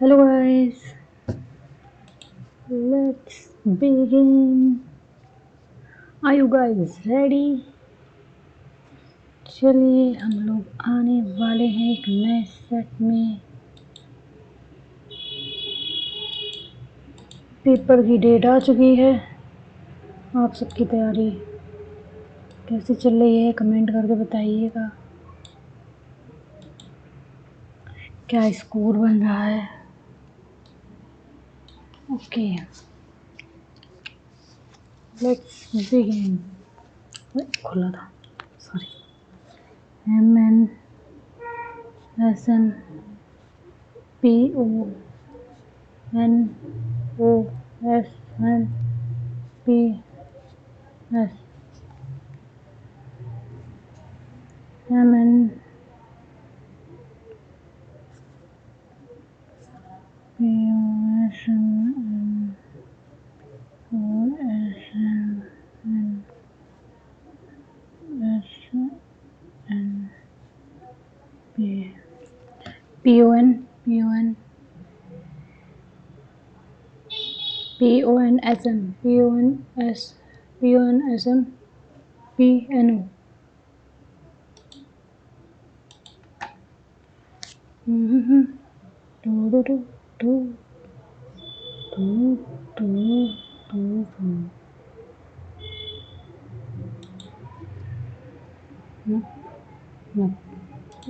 Hello guys, let's begin. Are you guys ready? चलिए हम लोग आने वाले हैं एक नए सेट में। पेपर की डेट आ चुकी है। आप सबकी तैयारी कैसे चल रही है कमेंट करके बताइएगा। क्या स्कोर बन रहा है? Okay, let's begin. खुला था, सॉरी। MNSNPOSNPS PONSM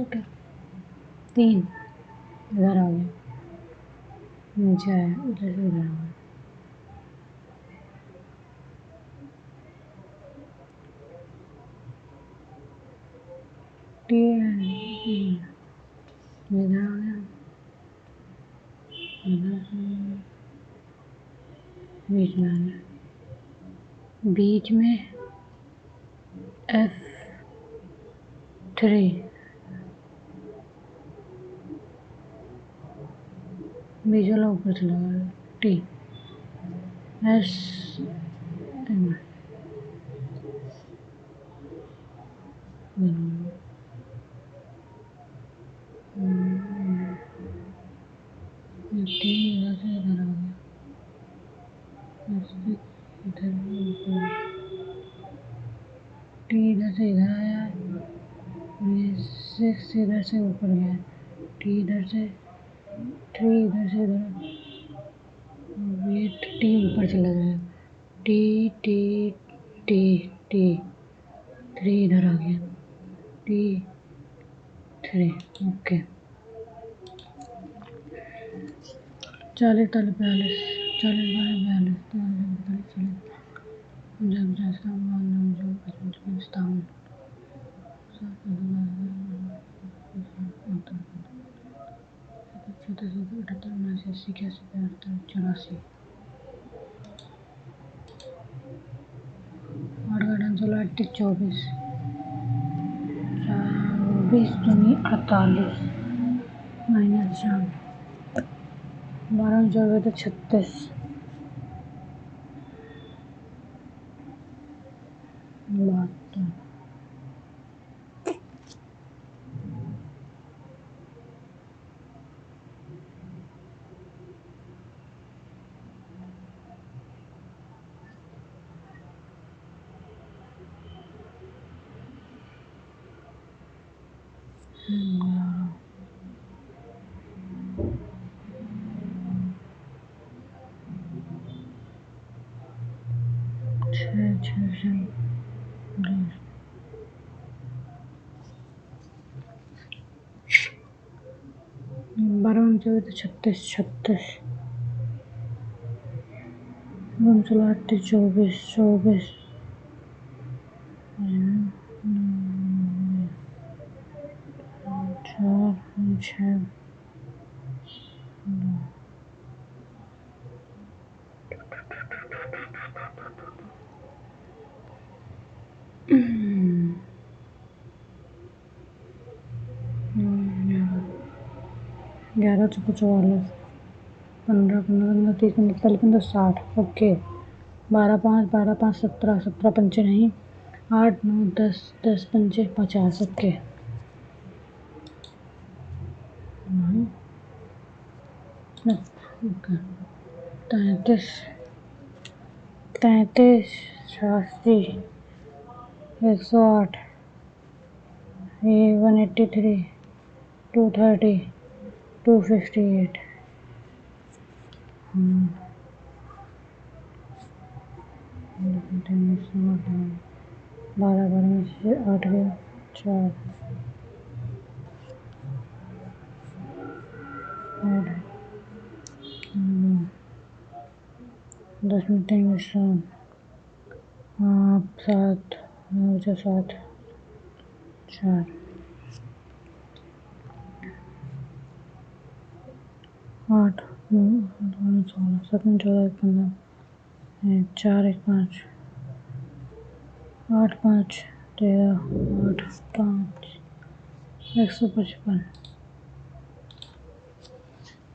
ओके, 3 इधर आ गया, नीचे आया, उधर से इधर आ गया। इधर आ गया, इधर से बीच में आ गया, बीच में F3 बीच वाला ऊपर चला गया, T S N T इधर से इधर आ गया, इधर ऊपर, T इधर से इधर आया, V6 इधर से ऊपर गया, T इधर से, 3 इधर से इधर, T ऊपर चला गया, T T T T 3 इधर आ गया, T3 ओके। 40 42 40 42 जब जैसा मालूम जो पाकिस्तान छोटे से 78 79 81 82 84 8 गार्डन 16 38 24 24 दूनी 48 -4 12 24 तो 36 72 12 24 36 36 24 24 4 6 11 14 44 15 15 30 39 45 60 ओके। 12 5 12 5 17 17 पंचे नहीं, 8 9 10 10 पंचे 50 ओके। ओके 33 86 108 183 230 258 12 12 में से 8 गया 4 10 में 3 में 7 मुझे 7 4 8 16 7 में 14 15 4 1 5 8 5 13 8 5 155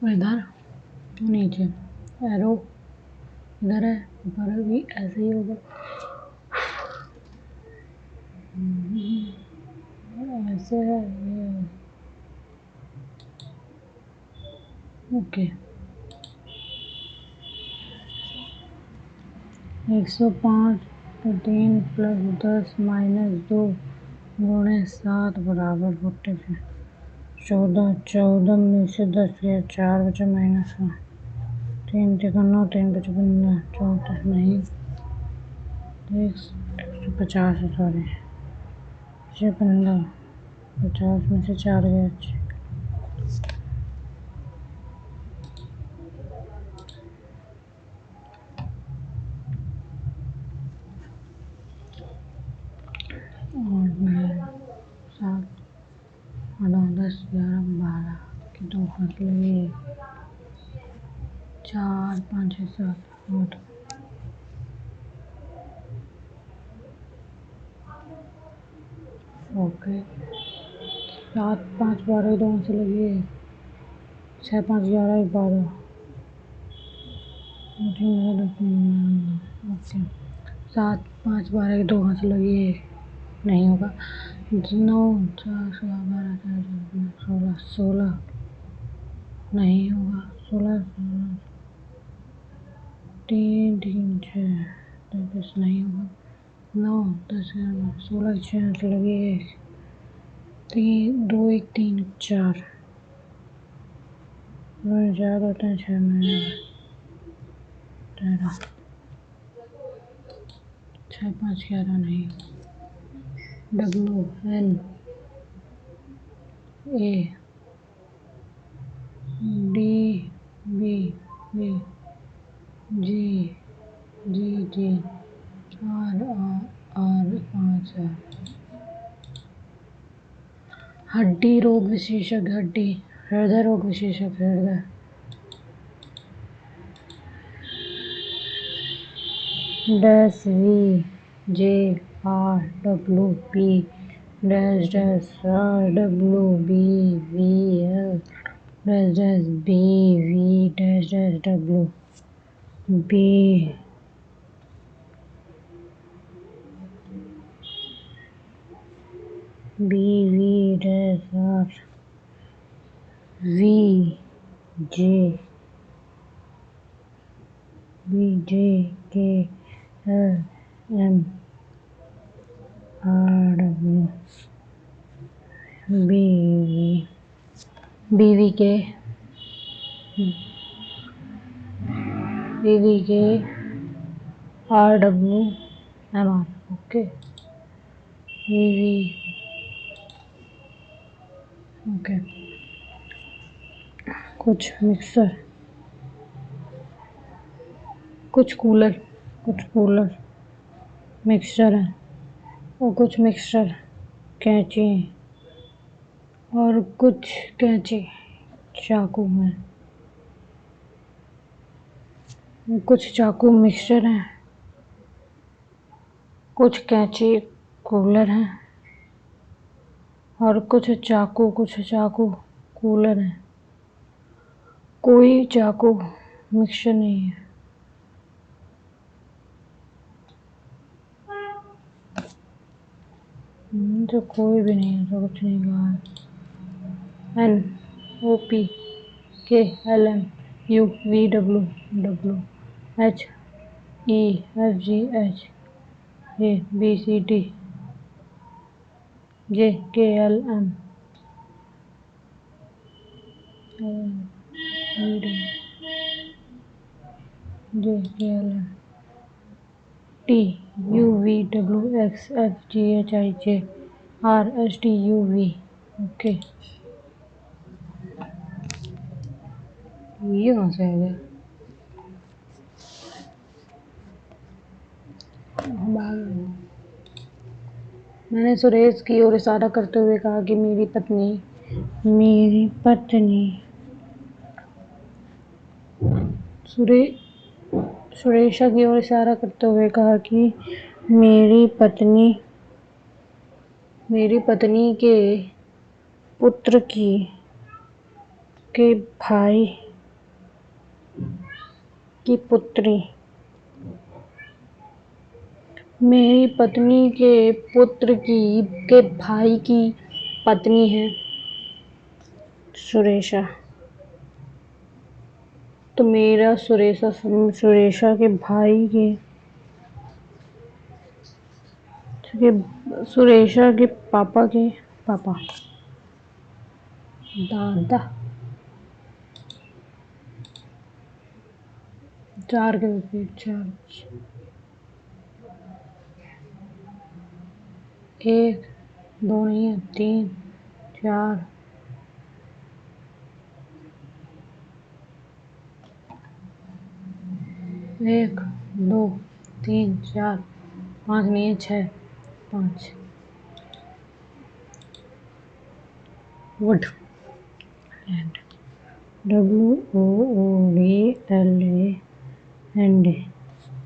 इधर नीचे एरो इधर है ऊपर भी ऐसे ही होगा ऐसे है ये ओके 105 तो 3 प्लस 10 माइनस 2 गुणे 7 बराबर 45 14 14 में से 10 गया 4 बचे माइनस 3 3 9 3 बचे 15 14 नहीं 150 है सॉरी 15 50 में से 4 गया और 7 9 10 11 12 की 2 हाथ लगे 4 5 6 7 8 ओके 7 5 12 2 से लगी 6 5 11 12 ओके 7 5 12 2 हाथ लगी नहीं होगा 9 4 12 13 16 नहीं होगा 16 3 3 6 33 नहीं होगा 9 10 16 6 लगी 3 2 1 3 4 4 होते हैं 6 में 13 6 5 11 नहीं W N A D B B G G G R R R 5 है हड्डी रोग विशेषज्ञ हड्डी हृदय रोग विशेषज्ञ हृदय dash V J R W P dash dash R W B V L dash dash B V dash dash W B B V dash R V J B J K L M R W B B V K B V K R W M R okay B V okay कुछ mixer कुछ cooler mixture है और कुछ mixture कैंची और कुछ कैंची चाकू है कुछ चाकू मिक्सचर है कुछ कैंची कूलर है और कुछ चाकू कूलर है कोई चाकू मिक्सचर नहीं है तो कोई भी नहीं है तो कुछ नहीं कहा है N O P K L M U V W W H E F G H A B C D J K L M J K L M T U V W X F G H I J R S T U V okay ये कहाँ से आ गया मैंने सुरेश की ओर इशारा करते हुए कहा कि मेरी पत्नी सुरेशा की ओर इशारा करते हुए कहा कि मेरी पत्नी के पुत्र के भाई की पुत्री मेरी पत्नी के पुत्र के भाई की पत्नी है सुरेशा। तो मेरा सुरेशा के भाई के सुरेशा के पापा दादा 4 के विपरीत 4 1 2 नहीं है 3 4 1 2 3 4 5 नहीं है 6 5 would and WOODLAND GRIXOUQX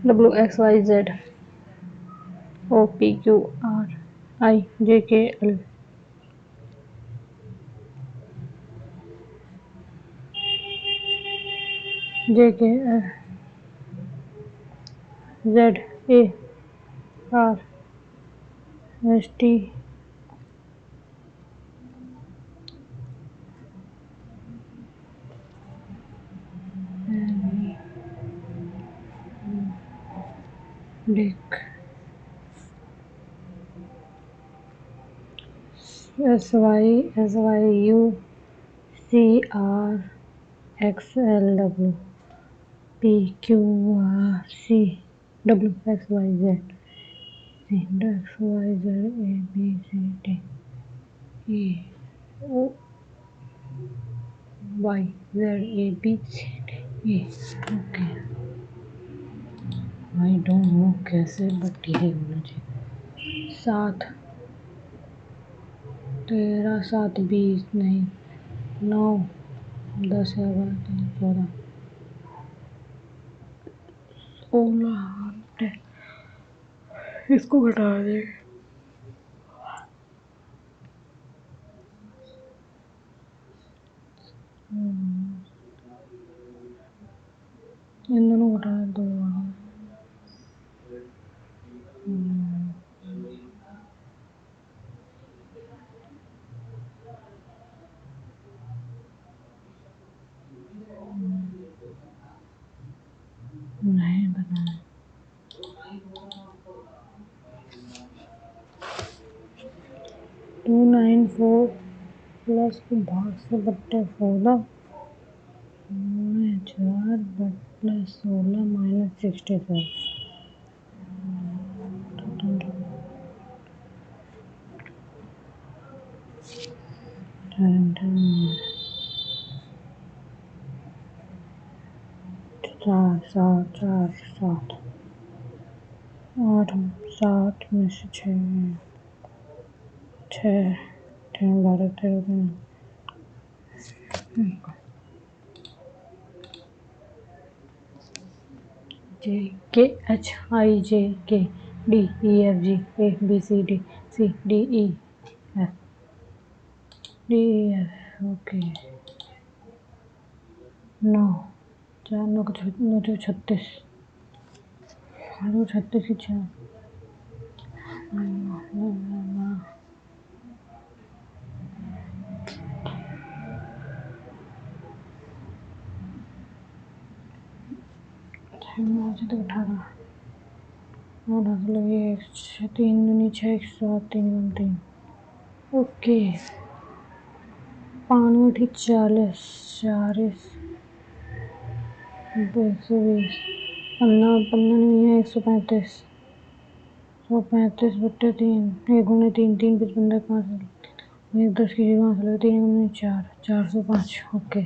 WXYZ OPQRIJKL JKL ZARST Dick SYUCRXLW PQRC WXYZ ABCD EYZABCDE okay I don't know कैसे बट यही होना चाहिए 7 13 7 20 नहीं 9 10 11 14 16 इसको घटा दे इन दोनों घटा दो नहीं बना 294 प्लस के भाग से बट्टे 16 4 प्लस 16 माइनस 65 4 7 4 7 8 7 में से 6 12 13 14 जे के H I J K D E F G A B C D E F D E F. Okay 9 4 9 9 36 36 की 6 तो 18 और लगे 3 दूनी 6 1 7 3 3। ओके 5 8 40 40 120 15 15 नहीं है 135 135 बट्टे 3 1 गुने 3 3 5 15 5 1 10 की जगह 5 लगे 3 गुने 4 405। ओके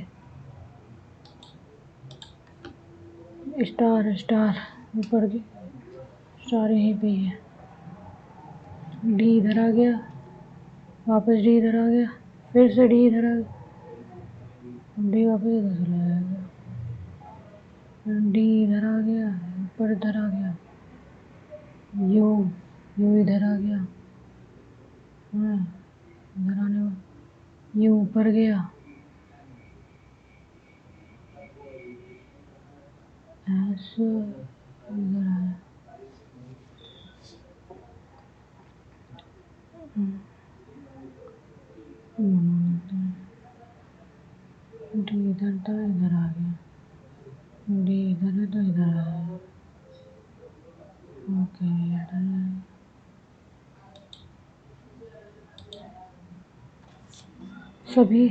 स्टार ऊपर की स्टार यहीं पे ही है। डी इधर आ गया, वापस डी इधर आ गया, फिर से डी इधर आ गया, डी वापस इधर चला जाएगा, डी इधर आ गया, ऊपर इधर आ गया, यू इधर आ गया, इधर आने वाला यू ऊपर गया, ऐसे इधर आया, डी इधर था इधर आ गया, डी इधर है तो इधर आया। ओके सभी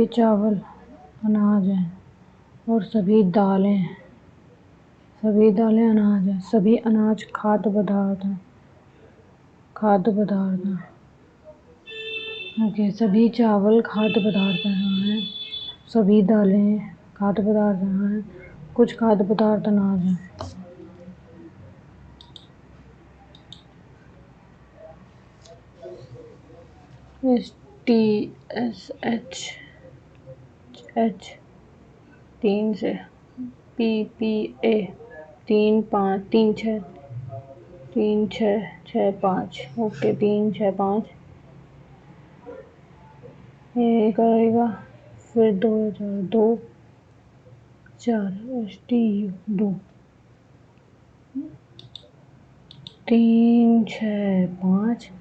चावल अनाज हैं और सभी दालें अनाज हैं। सभी अनाज खाद्य पदार्थ हैं। ओके सभी चावल खाद्य पदार्थ हैं, सभी दालें खाद्य पदार्थ हैं, कुछ खाद्य पदार्थ अनाज हैं। STSH 3 से PPA 3 5 3 6 3 6 6 5। ओके 3 6 5 ये करेगा, फिर 2 4 2 4 STU 2 3 6 5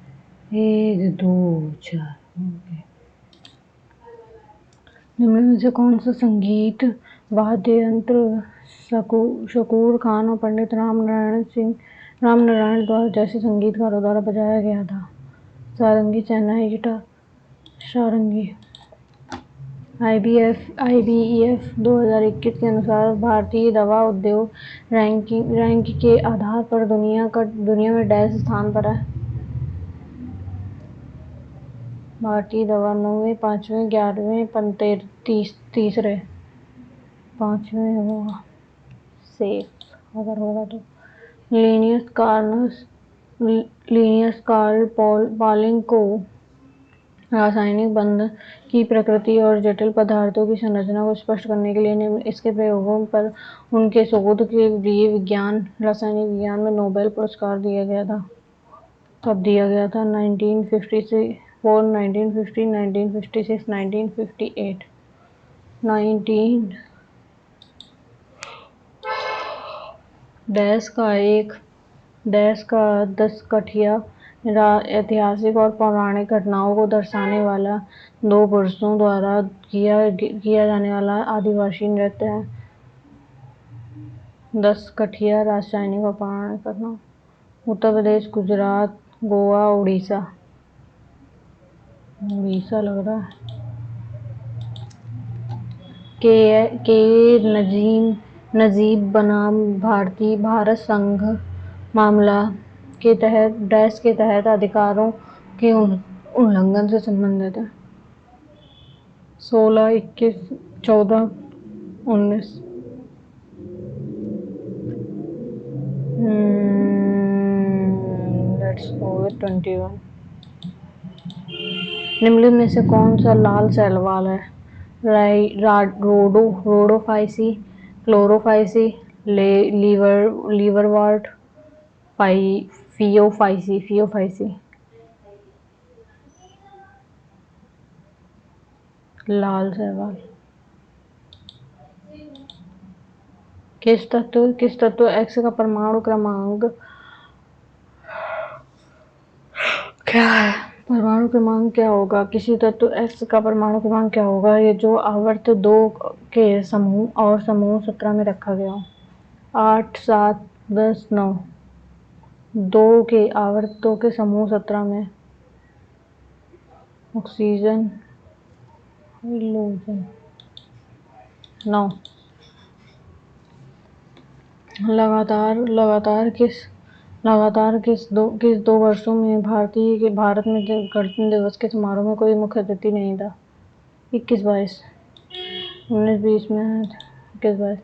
1 2 4। ओके निम्न में से कौन सा संगीत वाद्य यंत्र शकूर खान और पंडित रामनारायण द्वारा जैसे संगीतकारों द्वारा बजाया गया था? सारंगी, शहनाई, गिटार, सारंगी। IBEF 2021 के अनुसार भारतीय दवा उद्योग रैंक के आधार पर दुनिया में डैश स्थान पर है? भारतीय दवा 9वें, 5वें, 11वें, तीसरे 5वें होगा सेफ अगर होगा तो। लिनियस कार्ल पॉलिंग को रासायनिक बंधन की प्रकृति और जटिल पदार्थों की संरचना को स्पष्ट करने के लिए इसके प्रयोगों पर उनके शोध के लिए रासायनिक विज्ञान में नोबेल पुरस्कार दिया गया था। कब दिया गया था? 1954, 1950, 1956, 1958। 10 कठिया ऐतिहासिक और पौराणिक घटनाओं को दर्शाने वाला 2 पुरुषों द्वारा किया जाने वाला आदिवासी नृत्य है। 10 कठिया रासायनिक और पौराणिक घटनाओं। उत्तर प्रदेश, गुजरात, गोवा, उड़ीसा लग रहा है। के नजीब बनाम भारत संघ मामला के तहत डैश के तहत अधिकारों के उल्लंघन से संबंधित है। 16 21 14 19। Let's go with 21। निम्नलिखित में से कौन सा लाल शैवाल है? रोडोफाइसी, क्लोरोफाइसी, लीवरवार्ट, फियोफाइसी, लाल शैवाल। किस तत्व एक्स का परमाणु क्रमांक क्या है? परमाणु क्रमांक क्या होगा? किसी तत्व एक्स का परमाणु क्रमांक क्या होगा? ये जो आवर्त 2 के समूह और समूह 17 में रखा गया हो। 8, 7, 10, 9। 2 के आवर्त 2 के समूह 17 में ऑक्सीजन, हाइड्रोजन। 9। लगातार किस दो वर्षों में भारत में गणतंत्र दिवस के समारोह में कोई मुख्य अतिथि नहीं था? 21-22। 19-20 में 21-22।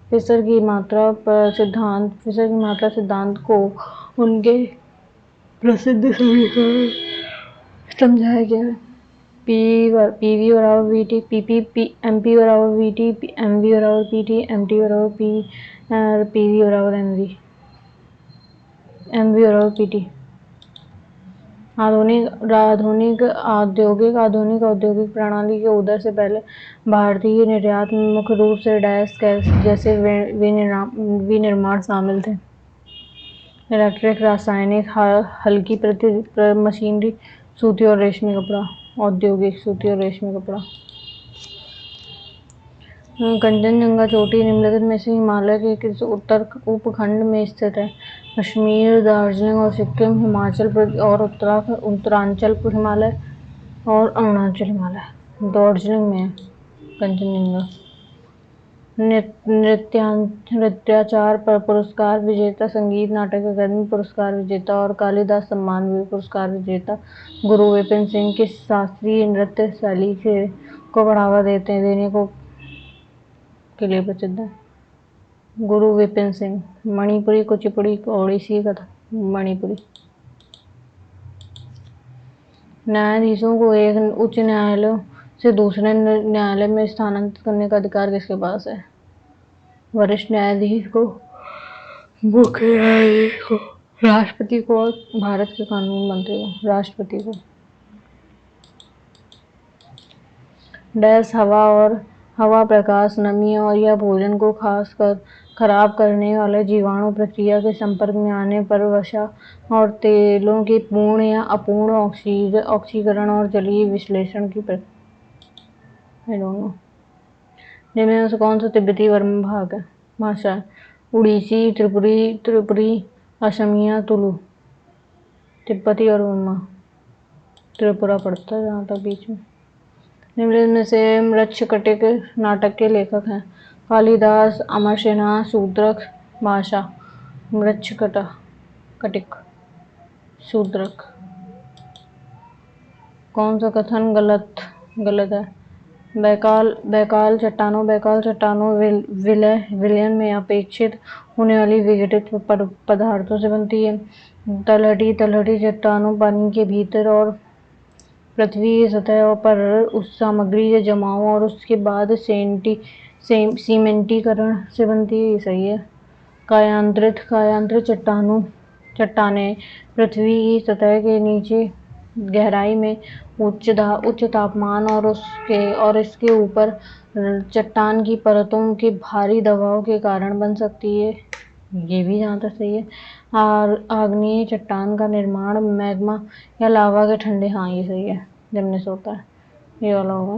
फिशर की मात्रा सिद्धांत को उनके प्रसिद्ध समीकरण समझाया गया है। पीवी बराबर वीटी, एमपी बराबर वीटी, एमवी बराबर पीटी, एमटी बराबर पीवी बराबर एमवी बराबर पीटी। आधुनिक औद्योगिक प्रणाली के उदय से पहले भारतीय निर्यात में मुख्य रूप से डैश जैसे विनिर्माण शामिल थे। इलेक्ट्रिक, रासायनिक, हल्की मशीनरी, सूती और रेशमी कपड़ा। औद्योगिक, सूती और रेशमी कपड़ा। कंचनजंगा चोटी निम्नलिखित में से हिमालय के किस उत्तर उपखंड में स्थित है? कश्मीर, दार्जिलिंग और सिक्किम, हिमाचल और उत्तरांचल हिमालय और अरुणाचल हिमालय। दार्जिलिंग में है कंचनजंगा। नृत्याचार पुरस्कार विजेता, संगीत नाटक अकादमी पुरस्कार विजेता और कालिदास सम्मान पुरस्कार विजेता गुरु विपिन सिंह किस शास्त्रीय नृत्य शैली को बढ़ावा देने के लिए प्रसिद्ध है? गुरु विपिन सिंह। मणिपुरी, कुचिपुड़ी, ओडिसी, कथक। मणिपुरी। न्यायाधीशों को एक उच्च न्यायालय से दूसरे न्यायालय में स्थानांतरित करने का अधिकार किसके पास है? वरिष्ठ न्यायाधीश को, मुख्य न्यायाधीश को, राष्ट्रपति को और भारत के कानून मंत्री को। राष्ट्रपति को। डैश हवा, प्रकाश, नमी और या भोजन को खासकर खराब करने वाले जीवाणु प्रक्रिया के संपर्क में आने पर वसा और तेलों के पूर्ण या अपूर्ण ऑक्सीकरण और जलीय विश्लेषण की प्रक्रिया। निम्न में से कौन सा तिब्बती वर्म भाग है? भाषा। उड़ीसी, त्रिपुरी, असमिया, तुलु। तिब्बती और वर्मा। त्रिपुरा पड़ता है जहाँ तक बीच में। निम्नलिखित में से मृच्छकटिक नाटक के लेखक हैं? कालिदास, अमरसेन, शूद्रक। भाषा। मृच्छकटिक, शूद्रक। कौन सा कथन गलत है? बैकाल चट्टानों विलयन में अपेक्षित होने वाली विघटित पदार्थों से बनती है। तलहटी चट्टानों पानी के भीतर और पृथ्वी की सतह पर उस सामग्री के जमाव और उसके बाद सीमेंटीकरण से बनती है। ये सही है। कायांतरित चट्टानें पृथ्वी की सतह के नीचे गहराई में उच्च तापमान और इसके ऊपर चट्टान की परतों के भारी दबाव के कारण बन सकती है। ये भी जहाँ तक सही है। आग्नेय चट्टान का निर्माण मैग्मा या लावा के ठंडे। हाँ ये सही है, जमने से होता है। ये वाला होगा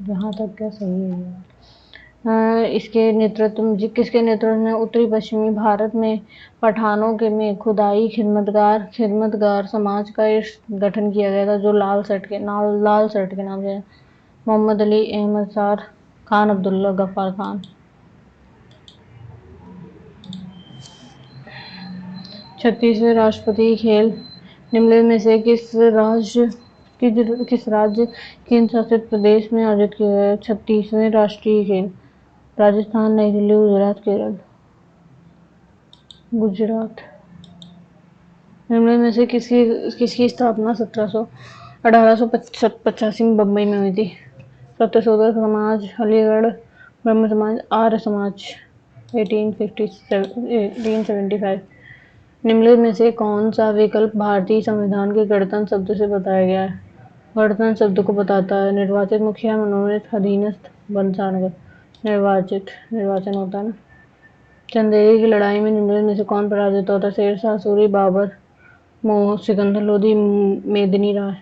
जहाँ तक क्या सही है। किसके नेतृत्व में उत्तरी पश्चिमी भारत में पठानों में खुदाई खिदमतगार समाज का गठन किया गया था, जो लाल शर्ट के नाम से? मोहम्मद अली, अहमद सार खान, अब्दुल्ला गफ्फार खान। 36वें राष्ट्रपति खेल निम्नलिखित में से किस राज्य केंद्र शासित प्रदेश में आयोजित किया गया? 36वें राष्ट्रीय खेल। राजस्थान, नई दिल्ली, गुजरात, केरल। गुजरात। निम्नलिखित में से किसकी स्थापना 1885 में बम्बई में हुई थी? सत्यशोधक समाज, अलीगढ़, ब्रह्म समाज, आर्य समाज 1875। निम्नलिखित में से कौन सा विकल्प भारतीय संविधान के गणतंत्र शब्द से बताया गया है? गणतंत्र शब्द को बताता है निर्वाचित मुखिया, मनोनीत, अधीनस्थ, वंशानुगत। निर्वाचित, निर्वाचन होता है ना। चंदेरी की लड़ाई में निम्नलिखित में से कौन पराजित होता है? शेरशाह सूरी, बाबर, सिकंदर लोधी, मेदिनी राय।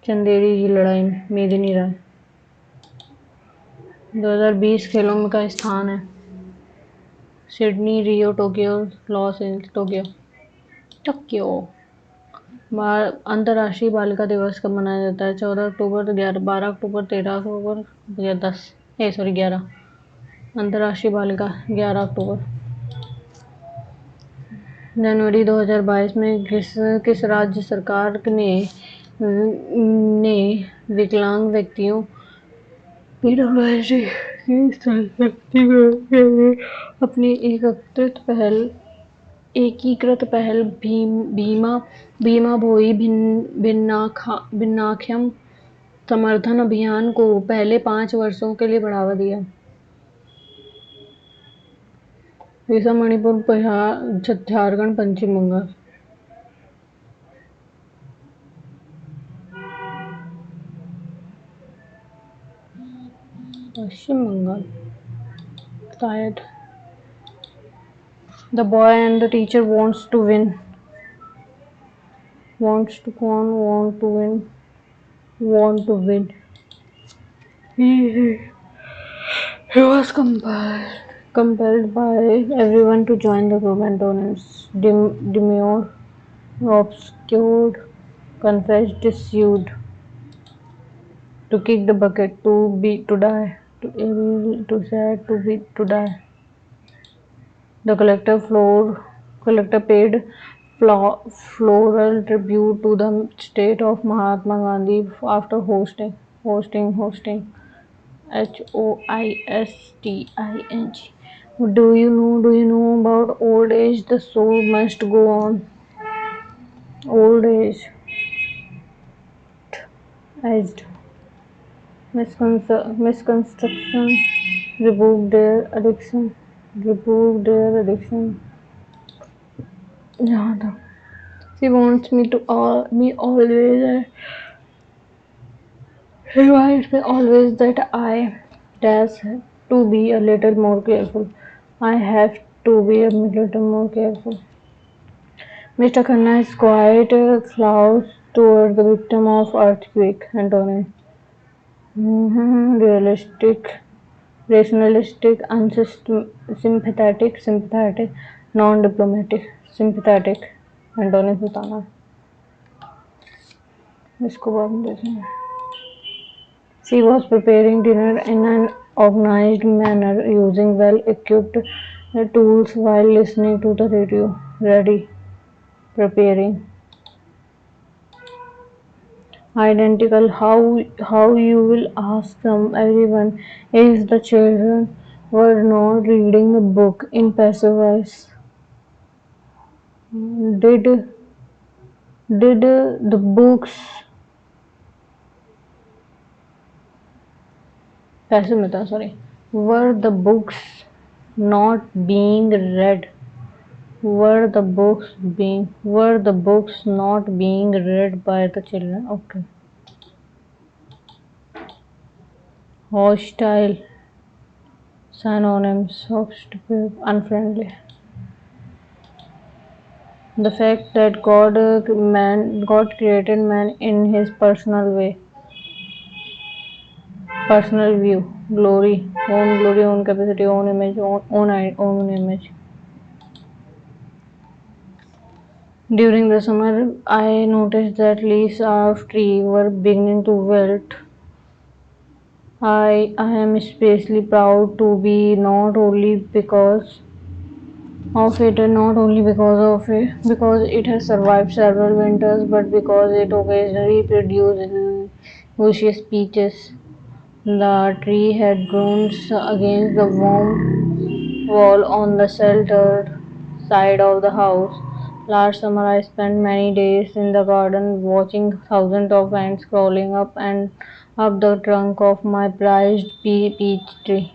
चंदेरी की लड़ाई में मेदिनी राय। 2020 खेलों में का स्थान है? Sydney, Rio, Tokyo, Los Angeles, Tokyo. Tokyo. अंतर्राष्ट्रीय बालिका दिवस कब मनाया जाता है? 14 अक्टूबर, 12 अक्टूबर, 13 अक्टूबर या 11। अंतर्राष्ट्रीय बालिका 11 अक्टूबर। जनवरी 2022 में किस राज्य सरकार ने विकलांग व्यक्तियों पीडब्ल्यूडी की सशक्तिकरण के लिए अपनी एकीकृत पहल भीमा भोई भिन्नक्षम समर्थन अभियान को पहले 5 वर्षों के लिए बढ़ावा दिया? उड़ीसा, मणिपुर, बिहार, झारखंड, पश्चिम बंगाल। पश्चिम बंगाल शायद। The boy and the teacher wants to win. Want to win. He was compelled by everyone to join the group. Antonyms: demure, obscured, confessed, sued. To kick the bucket, to die, to evil, to sad, to die. The collector paid floral tribute to the state of Mahatma Gandhi after hosting hoisting. Do you know about old age? The soul must go on. Old age. Aged. Misconstruction. Rebuke their addiction. Yeah, she wants me always. He reminds me always that I dash to be a little more careful. I have to be a little more careful. Mr. Khanna is quite close toward the victim of earthquake. Antonym: realistic, rationalistic, sympathetic, non-diplomatic, sympathetic. Antonym बताना है. इसको बाद में देखेंगे. She was preparing dinner in an organized manner, using well-equipped tools while listening to the radio. Ready, preparing. Identical. How you will ask everyone if the children were not reading a book in passive voice. Did the books were the books not being read? Were the books not being read by the children? Okay. Hostile. Synonyms: hostile, unfriendly. The fact that God created man in his personal view. Glory, own capacity, own image, own image. During the summer, I noticed that leaves of trees were beginning to wilt. I am especially proud to be not only because of it, because it has survived several winters, but because it occasionally produces luscious peaches. The tree had grown against the warm wall on the sheltered side of the house. Last summer, I spent many days in the garden watching thousands of ants crawling up and up the trunk of my prized peach tree.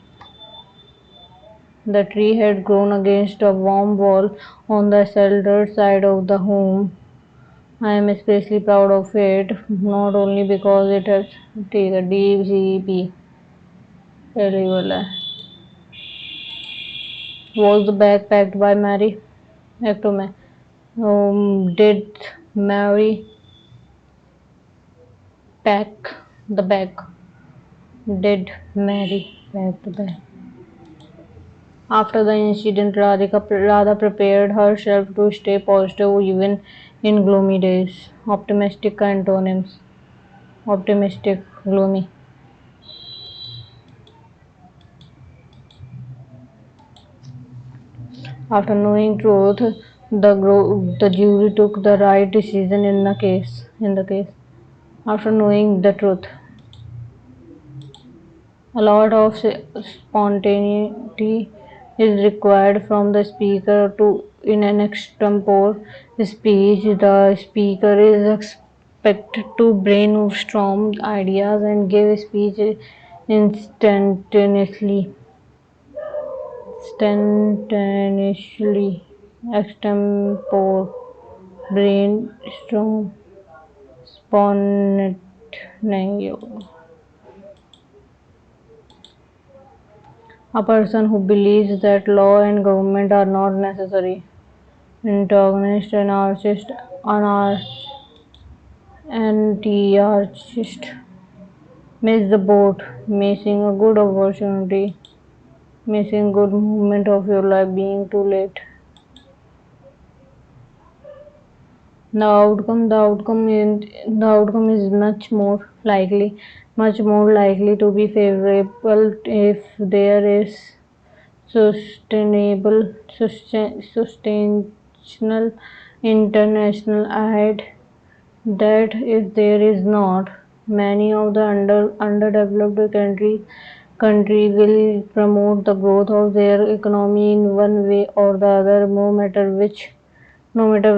The tree had grown against a warm wall on the sheltered side of the home. I am especially proud of it, not only because it has taken DCP was the bag packed by Mary Ectome. Did Mary pack the bag? Did Mary pack the bag? After the incident, Radha prepared herself to stay positive even in gloomy days. Optimistic antonyms. Optimistic, gloomy. After knowing truth, the jury took the right decision in the case. After knowing the truth, a lot of spontaneity is required from the speaker to in an extempore speech. The speaker is expected to brainstorm ideas and give speech instantaneously. Instantaneously. Extempore. Brainstorm. Spontaneous. A person who believes that law and government are not necessary. Antagonist, anti-archist. Miss the boat, missing a good opportunity, missing good moment of your life, being too late. The outcome is much more likely to be favorable if there is sustainable international aid. That if there is not, many of the underdeveloped country will promote the growth of their economy in one way or the other, no matter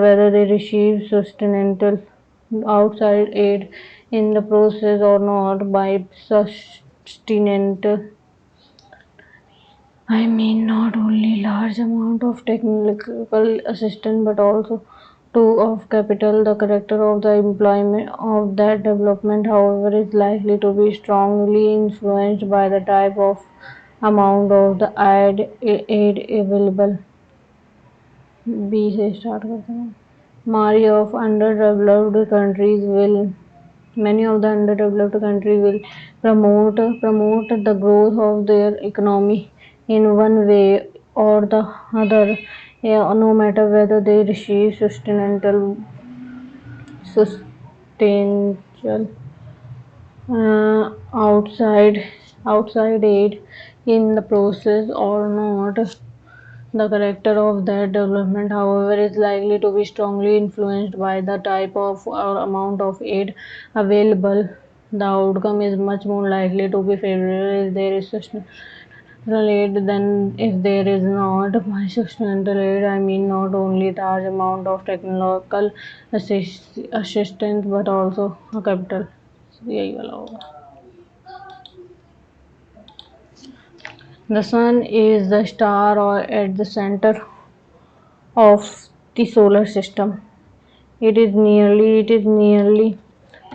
whether they receive sustainable outside aid in the process or not. By sustainable, I mean not only large amount of technical assistance but also of capital. The character of the employment of that development, however, is likely to be strongly influenced by the type of amount of the aid available. B से start करते हैं. Many of underdeveloped countries will Many of the underdeveloped countries will promote the growth of their economy in one way or the other, no matter whether they receive substantial outside aid in the process or not. The character of that development, however, is likely to be strongly influenced by the type of or amount of aid available. The outcome is much more likely to be favorable if there is sustainable aid than if there is not. By sustainable aid, I mean not only large amount of technological assistance but also a capital. यही वाला होगा. The sun is the star or at the center of the solar system. It is nearly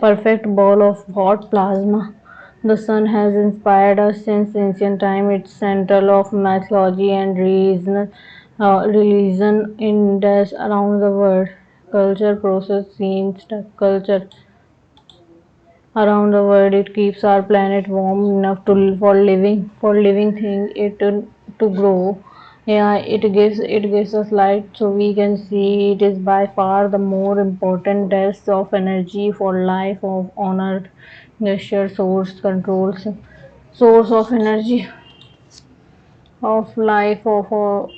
perfect ball of hot plasma. The sun has inspired us since ancient time. It's central of mythology and religion in this around the world. Culture process scenes culture around the world. It keeps our planet warm enough for living thing it to grow. Yeah, it gives us light so we can see. It is by far the more important test of energy for life on Earth. Nature source of energy of life for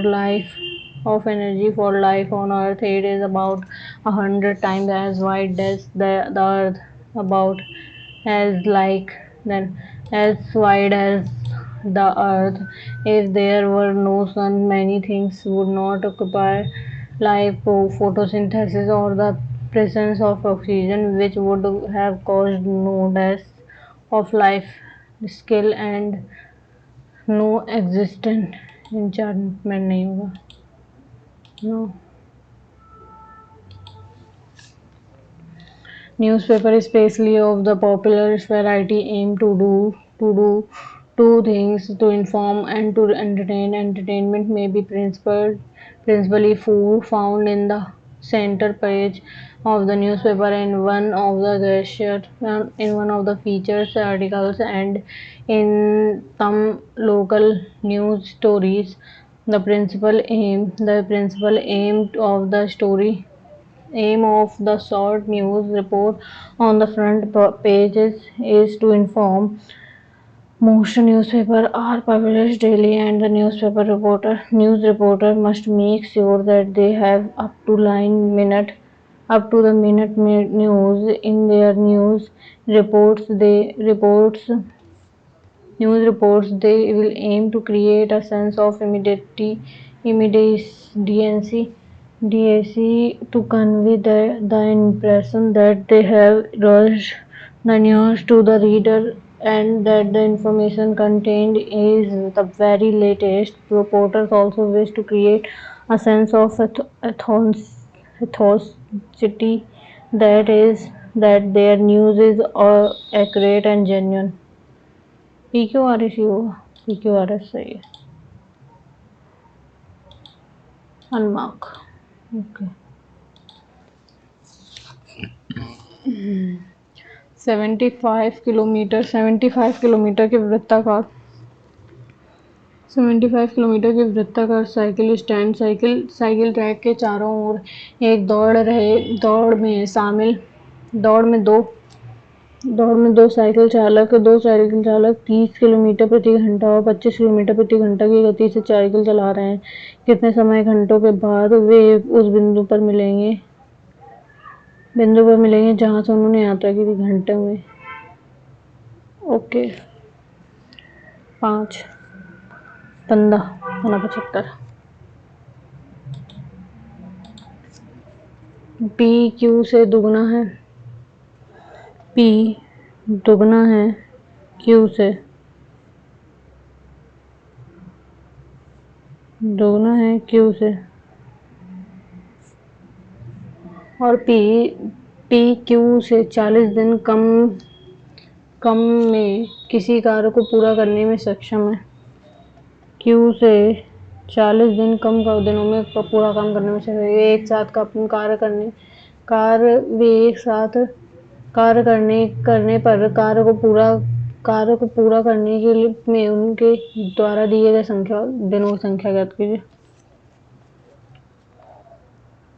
life of energy for life on Earth. It is about 100 times as wide as the Earth, about as like then as wide as the Earth. If there were no sun, many things would not occupy life. Photosynthesis or the presence of oxygen, which would have caused no death of life, skill and no existent enchantment नहीं होगा. No. Newspaper, especially of the popular variety, aim to do two things: to inform and to entertain. Entertainment may be principally found in the center page of the newspaper in one of the features articles and in some local news stories. The principal aim of the story aim of the short news report on the front pages is to inform. Most newspapers are published daily, and the news reporter must make sure that they have up to the minute news in their news reports. They will aim to create a sense of immediacy to convey the impression that they have rushed the news to the reader and that the information contained is the very latest. Reporters also wish to create a sense of authenticity, that is, that their news is accurate and genuine. PQRS ही होगा. PQRS सही है. Unmark. Okay. 75 kilometre के वृत्ताकार cycle stand cycle track के चारों ओर एक दौड़ में दो साइकिल चालक 30 किलोमीटर प्रति घंटा और 25 किलोमीटर प्रति घंटा की गति से साइकिल चला रहे हैं. कितने समय घंटों के बाद वे उस बिंदु पर मिलेंगे जहां से उन्होंने यात्रा की थी. घंटे में. ओके. 5 15 75. पी क्यू से दुगना है. पी दुगना है क्यू से. दुगना है क्यू से. और पी क्यू से 40 दिन कम में किसी कार्य को पूरा करने में सक्षम है. क्यू से 40 दिन कम दिनों में पूरा काम करने में सक्षम है. एक साथ कार्य करने पर कार्य को पूरा करने के लिए में उनके द्वारा दिए गए दिनों की संख्या ज्ञात कीजिए.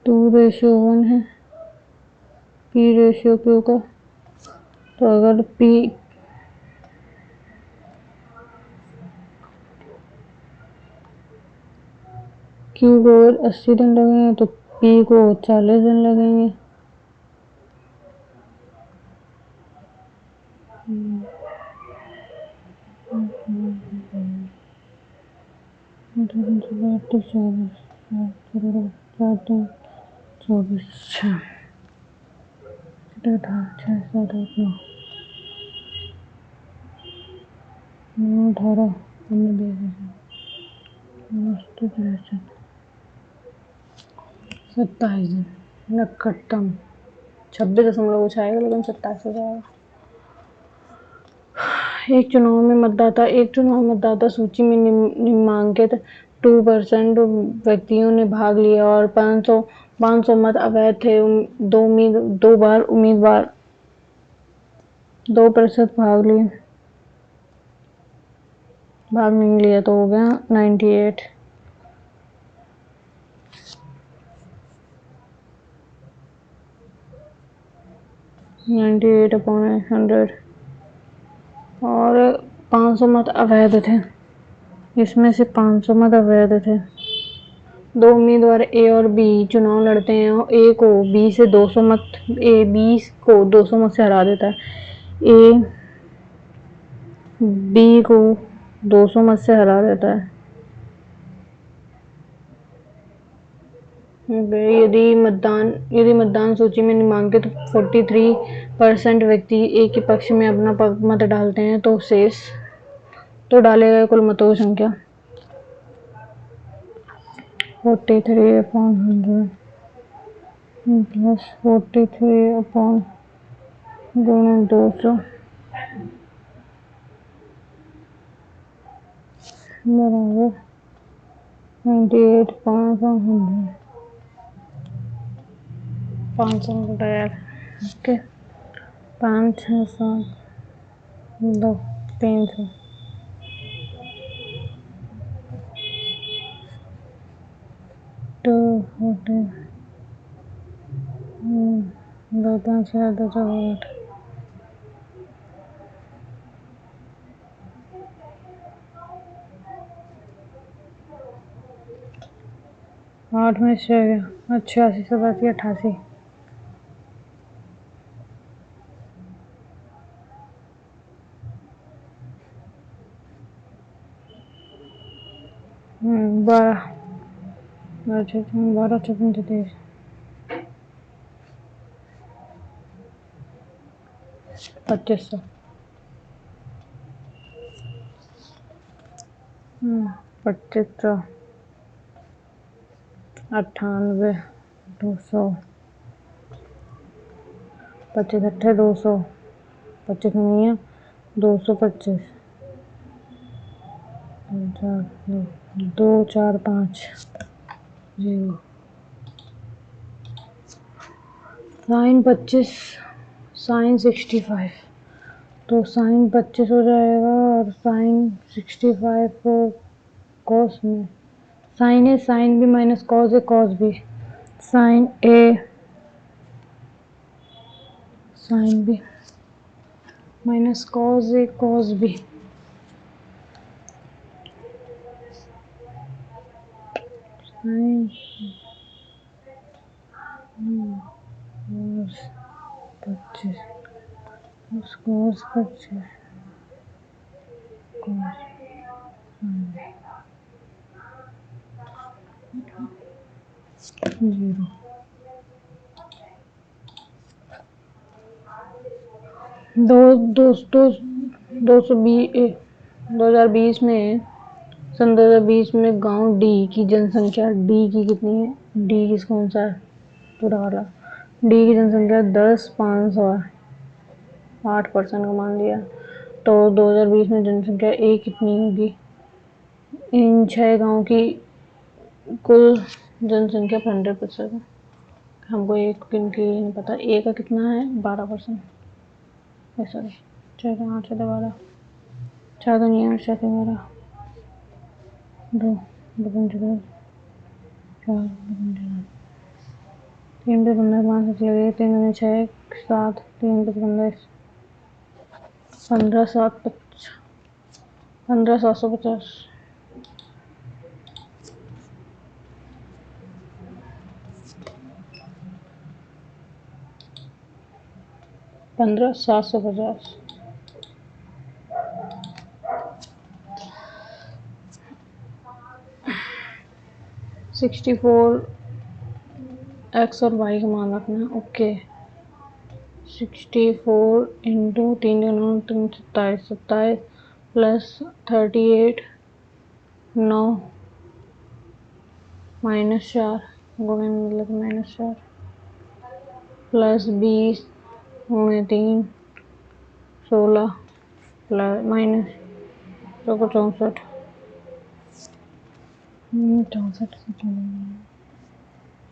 2:1 है. P रेशियो Q का. तो अगर Q को 80 दिन लगेंगे तो P को 40 दिन लगेंगे. खत्म. 26 कुछ आएगा लेकिन 27 हो जाएगा. एक चुनाव मतदाता सूची में निम्नांकित 2% व्यक्तियों ने भाग लिया और 500 मत अवैध थे. 2% भाग नहीं लिया तो हो गया 98. 98/100 और 500 मत अवैध थे. इसमें से 500 मत अवैध थे. 2 उम्मीदवार ए और बी चुनाव लड़ते हैं. ए को 20 से 200 मत से हरा देता है. ए बी को 200 मत से हरा देता है. यदि मतदान सूची में नामांकित 43 परसेंट व्यक्ति एक ही पक्ष में अपना मत डालते हैं तो शेष तो डाले गए कुल मतों की संख्या 43/100 प्लस 43 गुणे 200 बराबर 98/100 500 ओके 5 6 7 2 300 240 2 5 6 2 4 8 में 6 गया 88 से 88 12 12 54 23 2500 2500 98 200 25 अट्ठे 200 25 नहीं है 225 2 4 5 0 साइन 25 साइन 65 तो साइन 25 हो जाएगा और साइन 65 को कॉस में sine A sine B minus cos A cos B sine A sine B minus cos A cos B sine 25 cos 25 cos 0 2020 में सन 2020 में गांव डी की जनसंख्या डी की कितनी है डी किस कौन सा है पूरा वाला डी की जनसंख्या 10,500 है 8% का मान लिया तो 2020 में जनसंख्या ए कितनी होगी इन 6 गांव की कुल जनसंख्या 100% है हमको एक गिनती नहीं पता ए का कितना है 12% सॉरी 6 8 से 12 4 नहीं 8 से 12 2 2 4 3 पे 15 5 से लगे 3 6 7 3 पे 15 15 7 15 750 15 750 64 एक्स और वाई का मान रखना है ओके 64 इंटू 3 27 27 प्लस 38 9 माइनस 4 गुणे मतलब माइनस 4 प्लस 20 गुणे 3 16 प्लस माइनस 64 64 से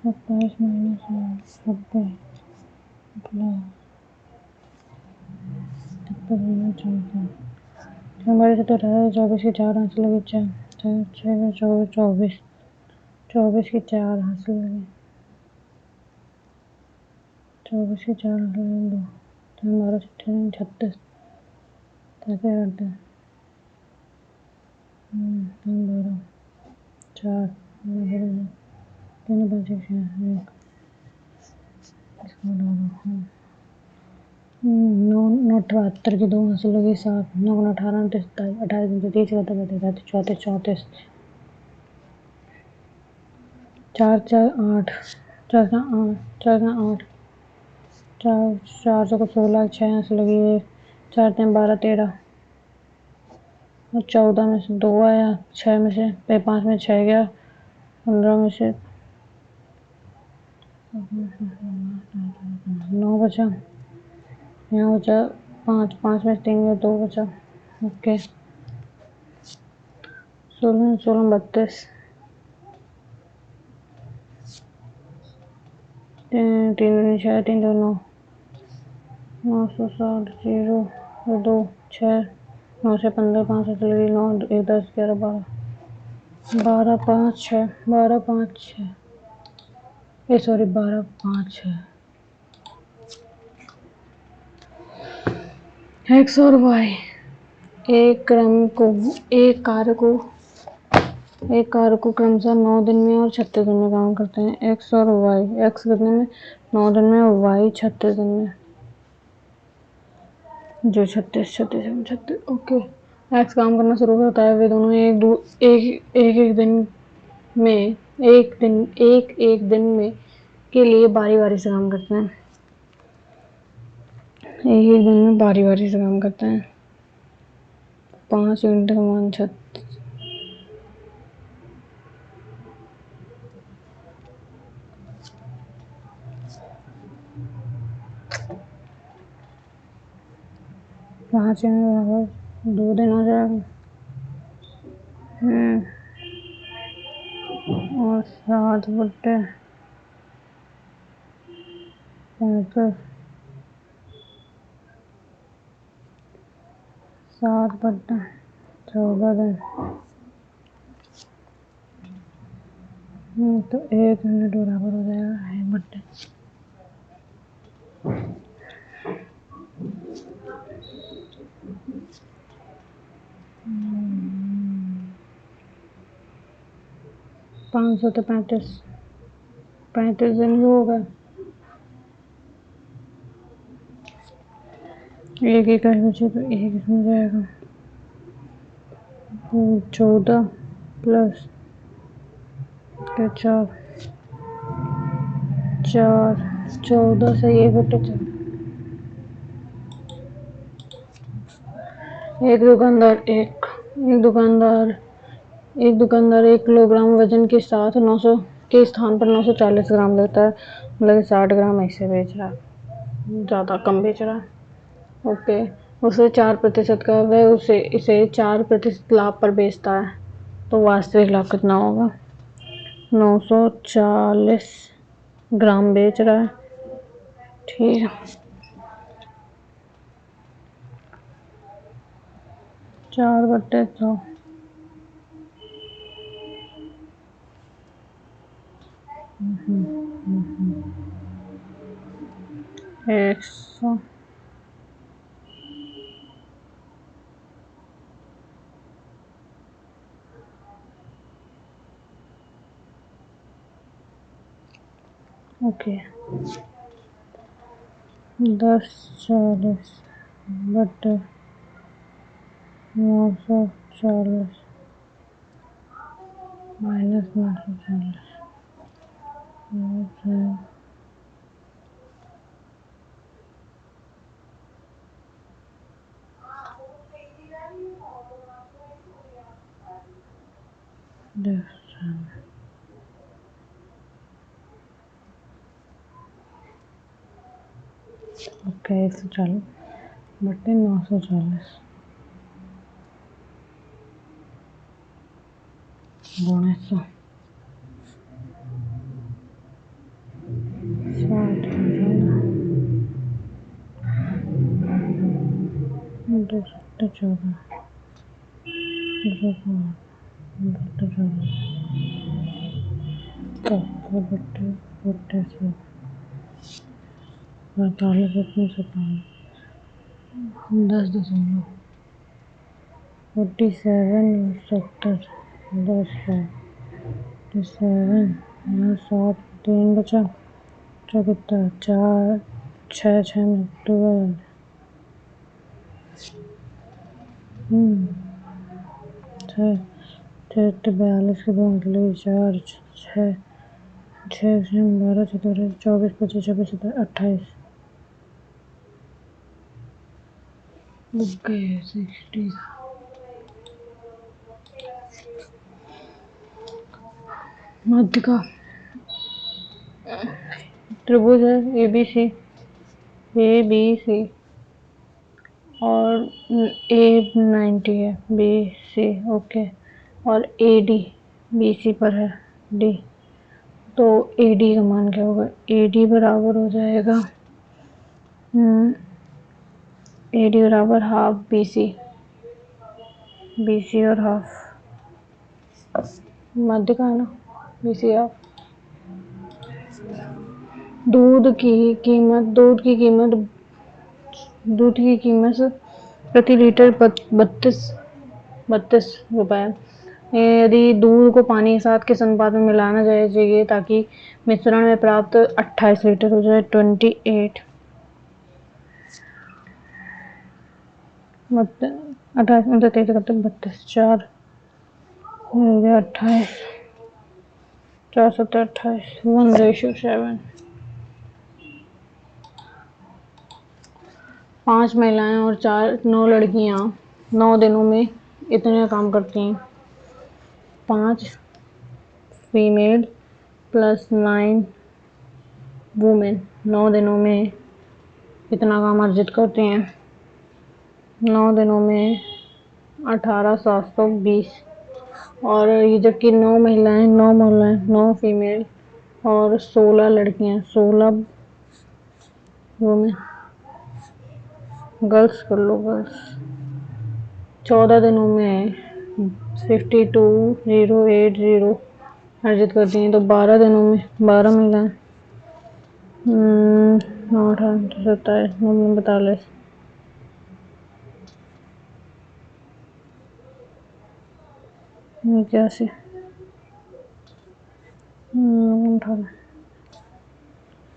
27 माइनस 90 प्लस हमारे तो 24 के 4 हासिल लगे 24 24 के 4 हासिल लगे 24 के 4 हासिल लगे 2 तो हमारा 36 कैसे करते हैं 12 4 तीन 5 1 इसको 9 78 के 2 हासिल लगे 7 9 18 27 28 29 30 34 34 4 4 8 4 8 4 8 चार चार सौ को 16, 6 यहाँ से लगी 1, 4 3 12 13 और 14 में से 2 आया, 6 में से 5 में 6 गया, 15 में से 9 बचा, यहाँ बचा 5, 5 में से 3 गया, 2 बचा। ओके 16 16 32, 3 6 3 2 9, 960 0 2 6, 9 से 15, 5 से चली 9, 1 10 11 12, 12 5 6, 12 5 6, सॉरी 12 5 6, एक्स और वाई एक कार्य को क्रमशः 9 दिन में और 36 दिन में काम करते हैं। एक्स और वाई, एक्स कितने में 9 दिन में और वाई 36 दिन में, जो 36 36 36। ओके एक्स काम करना शुरू करता है, वे दोनों एक दिन में के लिए बारी बारी से काम करते हैं। एक दिन में बारी बारी से काम करते हैं। 5 यूनिट का मान 36, पाँच यूनिट 2 दिन हो जाएगा और 7 बटे 35, 7 बटे 14 दिन, तो 1 मिनट बराबर हो जाएगा 1 बटे 500 तो 35 दिन ही होगा। एक इकाई बचे तो एक इसमें जाएगा 14 प्लस 4 14 से 1 बटे 4। एक दुकानदार 1 किलोग्राम वजन के साथ 900 के स्थान पर 940 ग्राम लेता है, मतलब 60 ग्राम ऐसे बेच रहा है, ज़्यादा कम बेच रहा है। ओके उसे 4% का वह इसे 4% लाभ पर बेचता है, तो वास्तविक लाभ कितना होगा? 940 ग्राम बेच रहा है, ठीक है 4/100 100। ओके 1040 बटे 940 माइनस 940 ओके 140 बटे 940 गुणे 100 2 14 बटे 45 अपने से 10.47 70 10 47 यहाँ 7 3 बचा, कितना 4 6 6 में 12 6 42 के 2 मतलब 4 6 6 12 14 24 25 26 27 28 ओके 60 मध्य का त्रिभुज है ए बी सी और ए 90 है बी सी ओके और ए डी बी सी पर है डी। तो ए डी का मान क्या होगा? ए डी बराबर हो जाएगा ए डी बराबर हाफ बी सी और हाफ मध्य का है ना बी सी हाफ। दूध की कीमत प्रति लीटर 32 रुपए। यदि दूध को पानी के साथ किस अनुपात में मिलाना चाहिए ताकि मिश्रण में प्राप्त 28 लीटर हो जाए? 28 28 29 32 4 28 4 7 28 1:7। 5 महिलाएं और 9 लड़कियां 9 दिनों में इतने काम करती हैं। 5 फीमेल प्लस 9 वुमेन 9 दिनों में इतना काम अर्जित करती हैं। 9 दिनों में 18,720 और ये जबकि 9 फीमेल और 16 लड़कियां 16 वुमेन गर्ल्स कर लो गर्ल्स 14 दिनों में 52,080 अर्जित करती हैं। तो 12 दिनों में 12 महिलाएं 9 18 27 42 81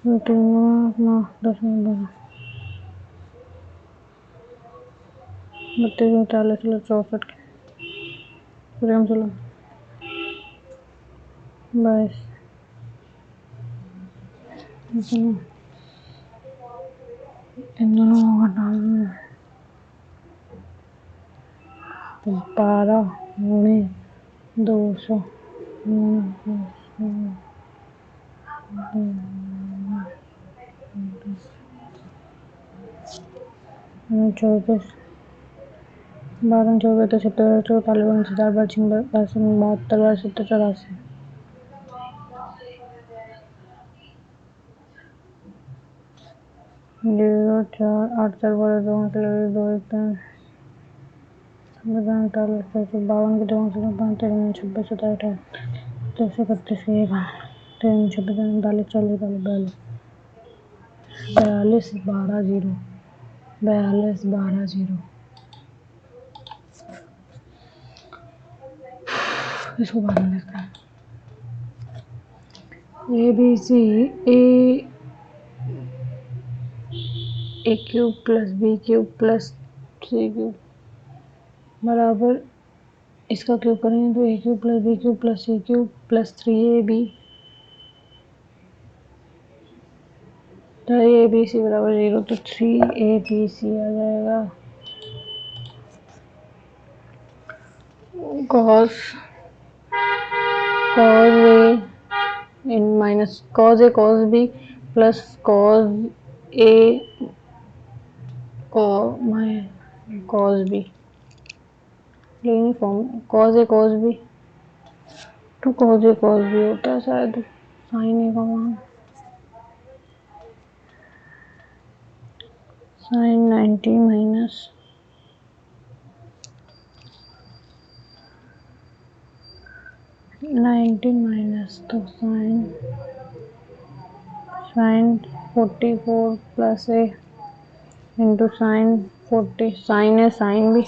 18 9 10 12 32 43 64 प्रेम 16 22 इन दोनों को घटाना 12 गुणे 200 24 12 24 77 44 49 72 84 0 4 8 4 12 2 2 1 3 48 52 के 2 5 13 26 27 28 31 1 3 26 39 40 41 42 12 0 42 12 0 इसको बाद में देखते हैं। A B C A cube plus B cube plus C cube बराबर इसका क्यूब करेंगे तो A cube plus B cube plus C cube plus 3ab तो ए बी सी बराबर 0 तो 3abc आ जाएगा। cos a in minus cos a cos b plus cos a cos b form cos a cos b तो cos a cos b होता है शायद sin a का मान sin 90 माइनस तो sin 44 plus a into sin 40 sin है sin भी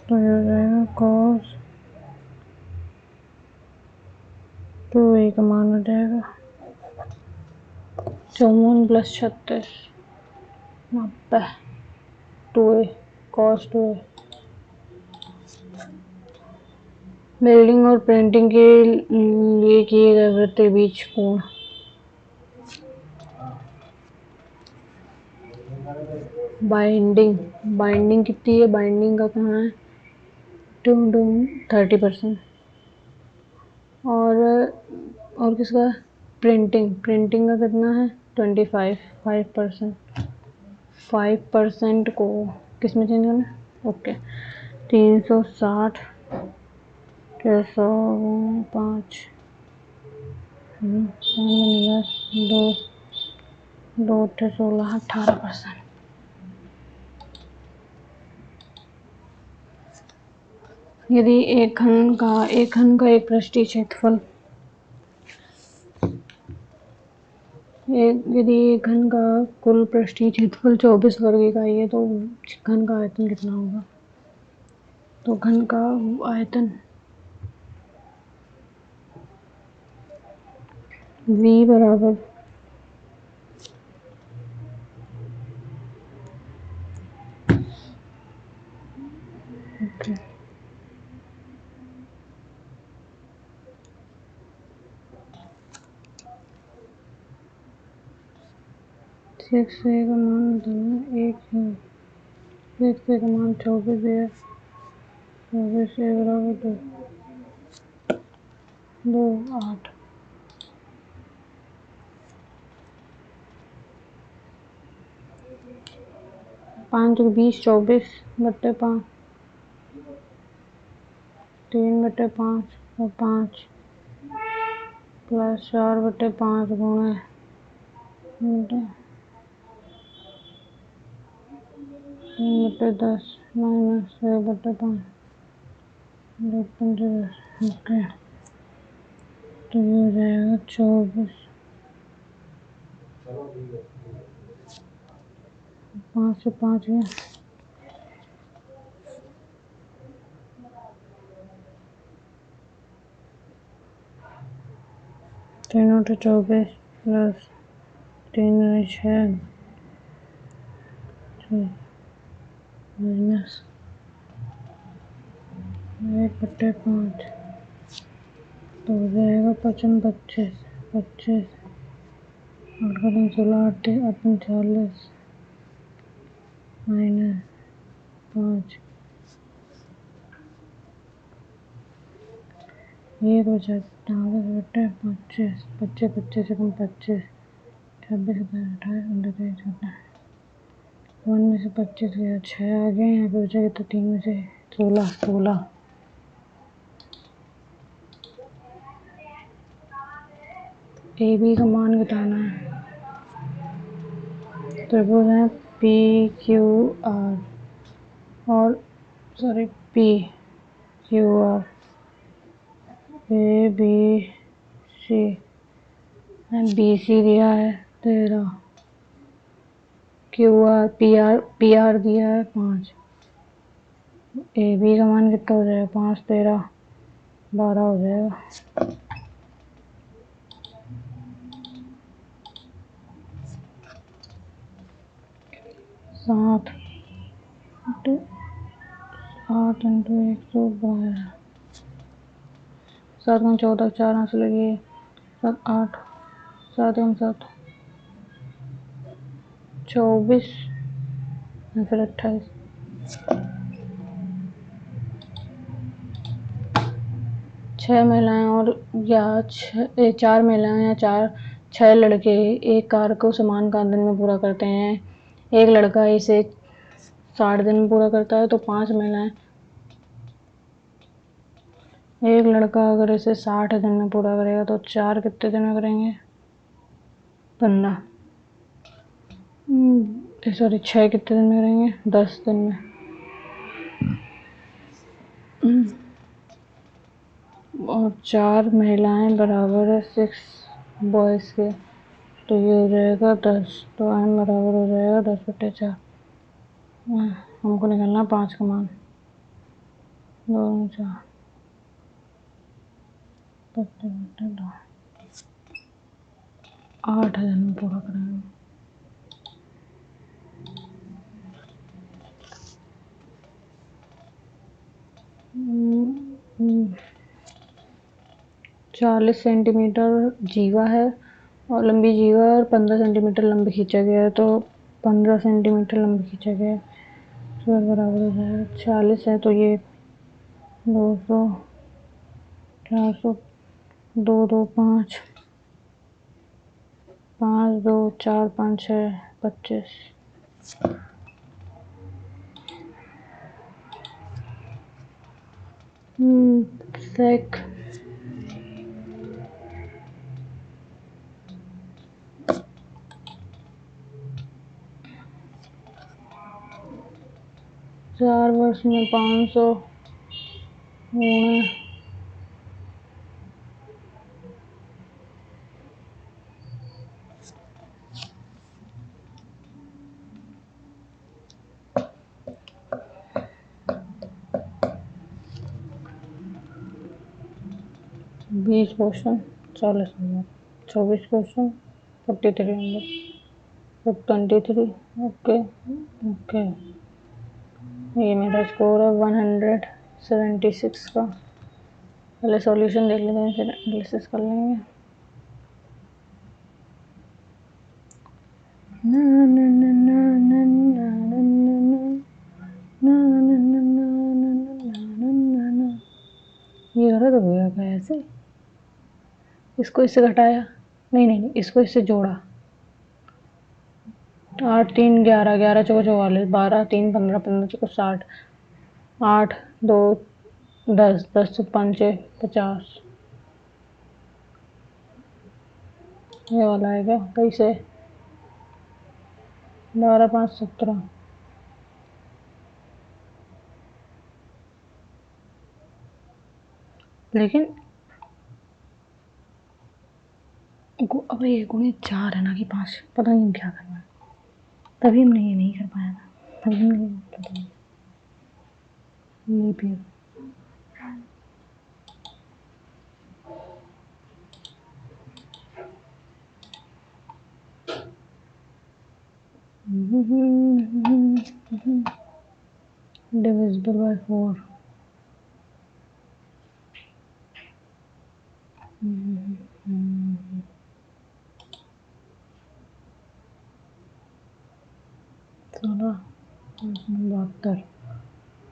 तो ये हो जाएगा cos 2a का मान हो जाएगा 54 plus 36 90 2a cos 2a। Building और पेंटिंग के लिए किए गए वृत्त के बीच कोण बाइंडिंग, बाइंडिंग कितनी है, बाइंडिंग का कहाँ है, 30%। और किसका, प्रिंटिंग, प्रिंटिंग का कितना है 25, 5%। 5% को किस में चेंज करना है, ओके। 360, 605, 2 2 16, 18%। यदि एक खंड का एक पृष्ठीय क्षेत्रफल, यदि एक खंड का कुल पृष्ठीय क्षेत्रफल 24 वर्ग इकाई है तो खंड का आयतन कितना होगा। तो खंड का आयतन V बराबर okay. 6A का मान एक 6A का मान 24 है, 24A बराबर 2 8। 5 को 20, 24/5, 3/5 और 5 प्लस 4/5 गुणे 3/10 माइनस 1/5, 2 ओके। तो ये हो जाएगा 24, 5 से 5 गया, 3 8 24 प्लस 3 6 माइनस 1/5, तो हो जाएगा 55 25 25, 8 का 3 16 38 माइनस 5, 1 बचा 28/25, 25 25 से 25, 26 28 29 1 में से 25 गया, 6 आ गए, यहाँ पे बचा तो 3 में से 16। ए बी का मान बताना है। त्रिभुज है पी क्यू आर और P Q R, A B C, B C दिया है 13, क्यू आर पी आर दिया है 5, ए बी का मान कितना हो जाएगा, 5 13 12 हो जाएगा। 7 8 इंटू 112, 7 में 14, 4 हाथ लगी 7 8, 7 7 24 फिर 28, 6 महिलाएं और या 4 महिलाएं या 6 लड़के एक कार्य को समान दिन में पूरा करते हैं। एक लड़का इसे 60 दिन में पूरा करता है तो 5 महिलाएं, एक लड़का अगर इसे 60 दिन में पूरा करेगा तो 4 कितने दिन में करेंगे, 15, सॉरी 6 कितने दिन में करेंगे, 10 दिन में। और 4 महिलाएं बराबर है 6 बॉयज़ के, तो ये हो जाएगा 10, तो m बराबर हो जाएगा 10/4। हमको निकालना 5 का मान, 2 4 2 8 दिन में पूरा करेंगे। हम्म, 40 सेंटीमीटर जीवा है और लंबी जीवा और 15 सेंटीमीटर लंबी खींचा गया है, तो 15 सेंटीमीटर लंबी खींचा गया है। बराबर है 40 है, तो ये 200, 400, 2 2 5, 5 2 4 5 6 25। सेक 4 वर्ष में 500 गुणे 20 question 40 number, 24 question 43 number, 23। Okay okay, ये मेरा स्कोर है 176 का। पहले सॉल्यूशन देख लेते हैं, फिर एनालिसिस कर लेंगे। ये गलत हो गया क्या ऐसे? इसको इससे घटाया, नहीं, इसको इससे जोड़ा। 8 3 11, 11 चौको 44, 12 3 15, 15 चौको 60, 8 2 10, 10 5 50। ये वाला है क्या? कैसे? 12 5 17। लेकिन अब ये गुणे 4 है ना कि 5, पता नहीं क्या करना है। तभी हमने ये नहीं कर पाया था, तभी हमने ये भी divisible by 4। सोलह 72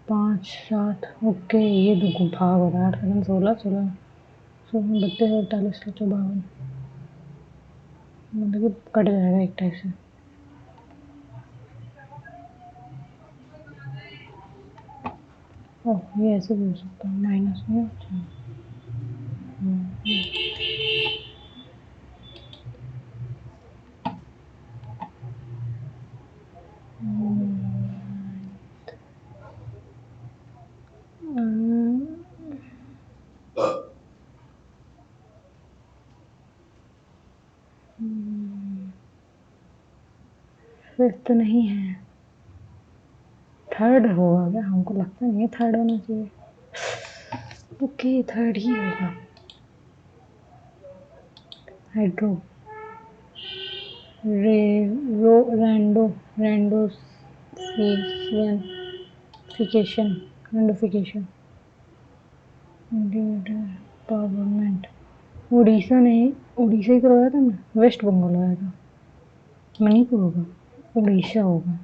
5 7। ओके, ये दो भाग हो रहा है 8 कदम 16 16 16 32 48 52। मतलब कि कट जाएगा एक टाइप से। ओह, ये ऐसे भी हो सकता है, माइनस में। अच्छा फिफ्थ नहीं है, थर्ड होगा क्या? हमको लगता नहीं है थर्ड होना चाहिए। ओके, थर्ड ही होगा। Hydro रेंडोफिकेशन empowerment. उड़ीसा नहीं, उड़ीसा ही करवाया था ना, वेस्ट बंगाल आया था, मणिपुर होगा, उड़ीसा होगा।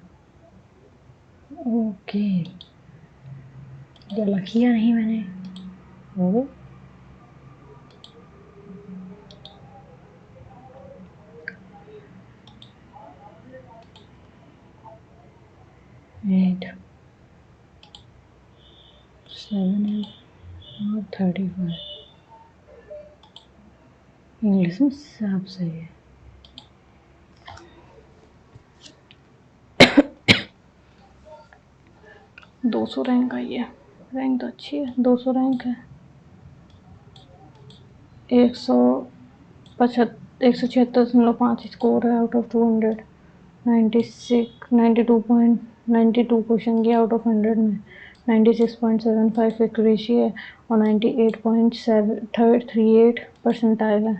ओके, गलत किया नहीं मैंने। हो गया। एट 7 और 35। इंग्लिश में सब सही है। दो 200 रैंक आई है, रैंक तो अच्छी है, 200 रैंक है। 176.5 स्कोर है आउट ऑफ 200। 92 क्वेश्चन किया आउट ऑफ 100 में। 96.75 एक्यूरेसी है और 98.738 परसेंटाइल है।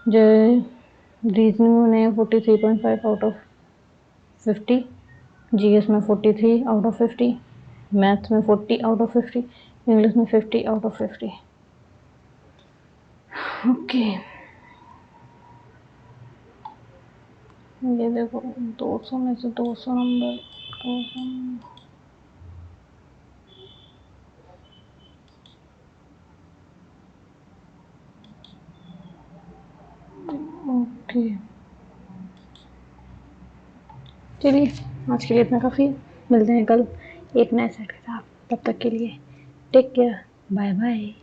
जो रीजनिंग में 43.5 आउट ऑफ 50, जीएस में 43 आउट ऑफ 50, मैथ्स में 40 आउट ऑफ 50, इंग्लिश में 50 आउट ऑफ 50। ओके, ये देखो 200 में से 200 नंबर 200 ओके। चलिए आज के लिए इतना काफ़ी है। मिलते हैं कल एक नए सेट के साथ। तब तक के लिए टेक केयर। Bye bye.